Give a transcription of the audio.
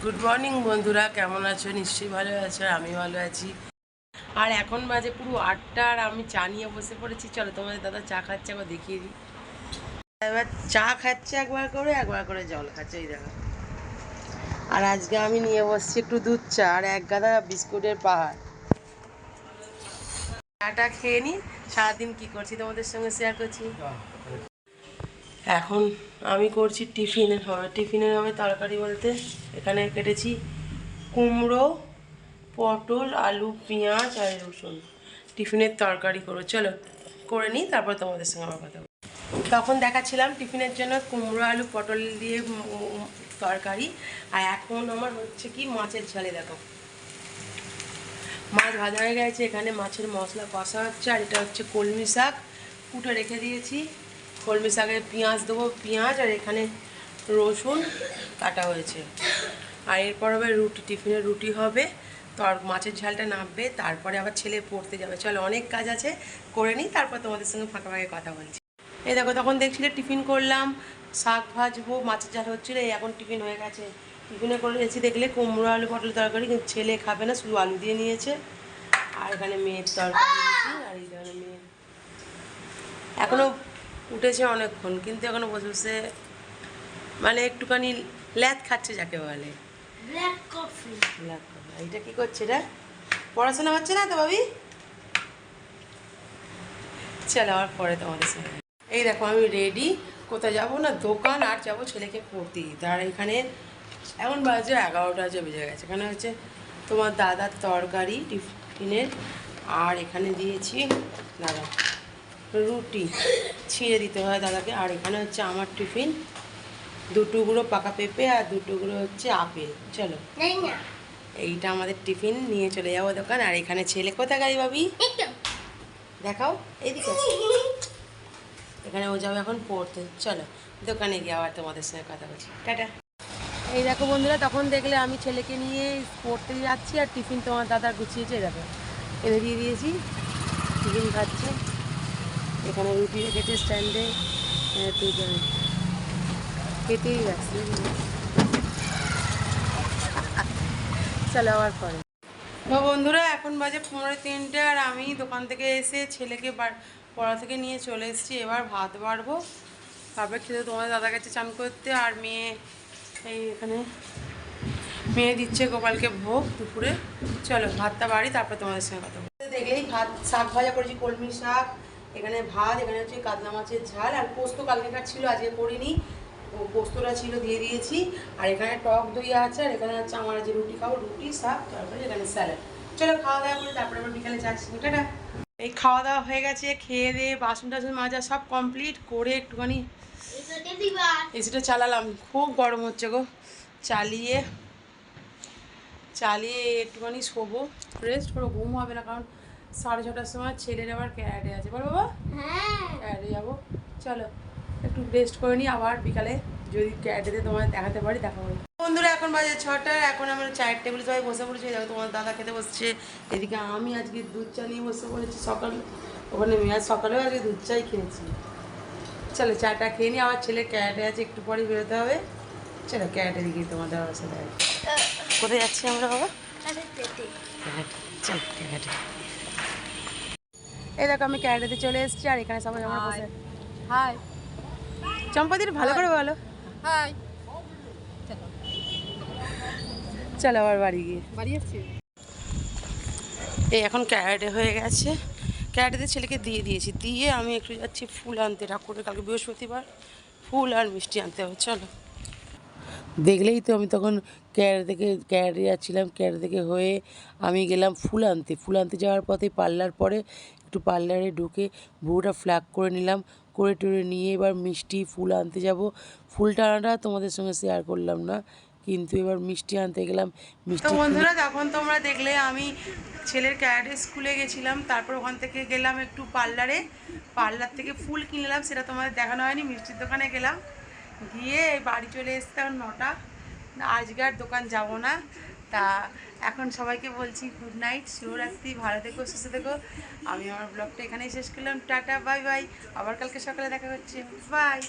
Good morning বন্ধুরা, কেমন আছো? নিশ্চয়ই ভালো আছো, আমি ভালো আছি। আর এখন বাজে পুরো 8টা আর আমি চা নিয়ে বসে পড়েছি। চলো তোমাদের দাদা চা খাচ্ছে, একবার দেখিয়ে দিই। এবার চা খাচ্ছে একবার করে জল খাচ্ছে, এই দেখো। আর আজকে আমি নিয়ে বসছি একটু দুধ চা আর এক গাদা বিস্কুটের পাহাড়। চাটা খেয়ে নিই, সারাদিন কী করছি তোমাদের সঙ্গে শেয়ার করছি। এখন আমি করছি টিফিনের হবে তরকারি বলতে এখানে কেটেছি কুমড়ো, পটল, আলু, পেঁয়াজ আর রসুন। টিফিনের তরকারি করবো, চলো করে নিই, তারপর তোমাদের সঙ্গে আমার কথা বলবো। তখন দেখাচ্ছিলাম টিফিনের জন্য কুমড়ো, আলু, পটল দিয়ে তরকারি। আর এখন আমার হচ্ছে কি মাছের ঝালে, দেখো মাছ ভাজা হয়ে গেছে, এখানে মাছের মশলা কষা হচ্ছে। আর এটা হচ্ছে কলমি শাক কুটে রেখে দিয়েছি। কলমি শাকে পেঁয়াজ দেবো, পেঁয়াজ আর এখানে রসুন কাটা হয়েছে। আর এরপর হবে রুটি, টিফিনের রুটি হবে, তো আর মাছের ঝালটা নামবে, তারপরে আবার ছেলে পড়তে যাবে। চলো অনেক কাজ আছে, করে নিই, তারপর তোমাদের সঙ্গে ফাঁকা কথা বলছি। এই দেখো, তখন দেখছিলে টিফিন করলাম, শাক ভাজবো, মাছের ঝাল হচ্ছিলো, এই এখন টিফিন হয়ে গেছে। টিফিনে করে এসেছি দেখলে কুমড়ো, আলু, পটল তরকারি, কিন্তু ছেলে খাবে না, শুধু আলু দিয়ে নিয়েছে। আর এখানে মেয়ের তরকারি দিয়েছি। আর এই ধরনের মেয়ে এখনও উঠেছে অনেকক্ষণ, কিন্তু এখনও বসে বসে মানে একটুখানি ল্যাদ খাচ্ছে, যাকে বলে ব্ল্যাক কফি। এইটা কী করছে? এটা পড়াশোনা হচ্ছে না তো ভাবি? চলো আবার পরে তোমাদের সঙ্গে। এই দেখো আমি রেডি, কোথায় যাবো না, দোকান, আর যাবো ছেলেকে পড়তে দিতে। আর এখানে এখন বাজে 11টা বেজে গেছে। এখানে হচ্ছে তোমার দাদার তরকারি টিফিনের, আর এখানে দিয়েছি দাদা রুটি, ছিঁড়ে দিতে হয় দাদাকে। আর এখানে হচ্ছে আমার টিফিন, 2 টুকরো পাকা পেঁপে আর 2 টুকরো হচ্ছে আপেল। চলো এইটা আমাদের টিফিন নিয়ে চলে যাবো দোকান। আর এখানে ছেলে কোথায় গাড়ি ভাবি দেখাও, এইদিকে এখানে ও যাবে এখন পড়তে। চলো দোকানে গিয়ে আবার তোমাদের সঙ্গে কথা বলছি, টাটা। এই দেখো বন্ধুরা, তখন দেখলে আমি ছেলেকে নিয়ে পড়তে যাচ্ছি, আর টিফিন তোমার দাদা গুছিয়েছে, দেখো এনে দিয়ে দিয়েছি, টিফিন খাচ্ছে। এখানে রুটি রেখেছে স্ট্যান্ডে, খেতেই যাচ্ছে। চলো আবার পরে। তো বন্ধুরা, এখন বাজে 2:45, আর আমি দোকান থেকে এসে ছেলেকে পড়া থেকে নিয়ে চলে এসেছি। এবার ভাত বাড়বো, তারপরে খেতে তোমাদের দাদার কাছে চান করতে। আর মেয়ে এই এখানে মেয়ে দিচ্ছে গোপালকে ভোগ দুপুরে। চলো ভাতটা বাড়ি, তারপর তোমাদের সঙ্গে কথা বলতে। দেখলেই ভাত, শাক ভাজা করেছি, কলমি শাক, এখানে ভাত, এখানে হচ্ছে কাতলা মাছের ঝাল, আর পোস্ত কালকেকার ছিল, আজকে করিনি, পোস্তটা ছিল দিয়ে দিয়েছি। আর এখানে টক দই আছে, আর এখানে হচ্ছে আমার যে রুটি খাবো, রুটি, শাক, তারপরে এখানে স্যালাড। চলো খাওয়া দাওয়া করে তারপরে আবার বিকালে যাচ্ছি, টাটা। এই খাওয়া দাওয়া হয়ে গেছে, খেয়ে দিয়ে বাসন টাসন মাজা সব কমপ্লিট করে একটুখানি এসিটা চালালাম। খুব গরম হচ্ছে গো, চালিয়ে একটুখানি শোবো, রেস্ট করবো, ঘুম হবে না, কারণ 6:30টার সময় ছেলের আবার ক্যারাটে আছে। বল বাবা, ক্যারাটে যাবো। চলো একটু রেস্ট করে নিই, আবার বিকালে যদি ক্যারাটেতে তোমার দেখাতে পারি দেখাবো। বন্ধুরা, এখন বাজে 6টা, এখন আমরা চায়ের টেবিলে সবাই বসে পড়েছি। দেখো তোমার দাদা খেতে বসছে, এদিকে আমি আজকে দুধ চা নিয়ে বসে পড়েছি। সকালে ওখানে মেয়াজ সকালেও আজকে দুধ চাই খেয়েছি। চলো চাটা খেয়ে নিই, আবার ছেলে ক্যারাটে আছে, একটু পরে বেরোতে হবে। চলো ক্যারাটে দিকে তোমার দাদার সাথে। কোথায় যাচ্ছি আমরা বাবা? চল ক্যারাটে। এই দেখো আমি ক্যারাটেতে চলে এসেছি, আর এখানে সবাই আমার বসে। হাই চম্পাদির, ভালো করে বলো হাই। চলো আবার বাড়ি আসছি। এই এখন ক্যারাটে হয়ে গেছে, ক্যারাটেতে ছেলেকে দিয়ে দিয়েছি, দিয়ে আমি একটু যাচ্ছি ফুল আনতে, ঠাকুরের কালকে বৃহস্পতিবার, ফুল আর মিষ্টি আনতে হবে। চলো দেখলেই তো, আমি তখন ক্যারাটে যাচ্ছিলাম, ক্যারাটে থেকে হয়ে আমি গেলাম ফুল আনতে যাওয়ার পথে পার্লার পরে একটু পার্লারে ঢুকে বউটা ফ্ল্যাগ করে নিলাম, করে টরে নিয়ে এবার মিষ্টি ফুল আনতে যাব। ফুলটা আনাটা তোমাদের সঙ্গে শেয়ার করলাম না, কিন্তু এবার মিষ্টি আনতে গেলাম। মিষ্টি বন্ধুরা, তখন তোমরা দেখলে আমি ছেলের ক্যারাটে স্কুলে গেছিলাম, তারপর ওখান থেকে গেলাম একটু পার্লার থেকে ফুল কিনলাম, সেটা তোমাদের দেখানো হয়নি। মিষ্টির দোকানে গেলাম, গিয়ে বাড়ি চলে এসতাম 9টা। আজকে আর দোকান যাব না। তা এখন সবাইকে বলছি গুড নাইট, শুভরাত্রি, ভালো থেকো, সুস্থ থেকো। আমি আমার ব্লগটা এখানেই শেষ করলাম, টাটা, বাই বাই, আবার কালকে সকালে দেখা হচ্ছে, বাই।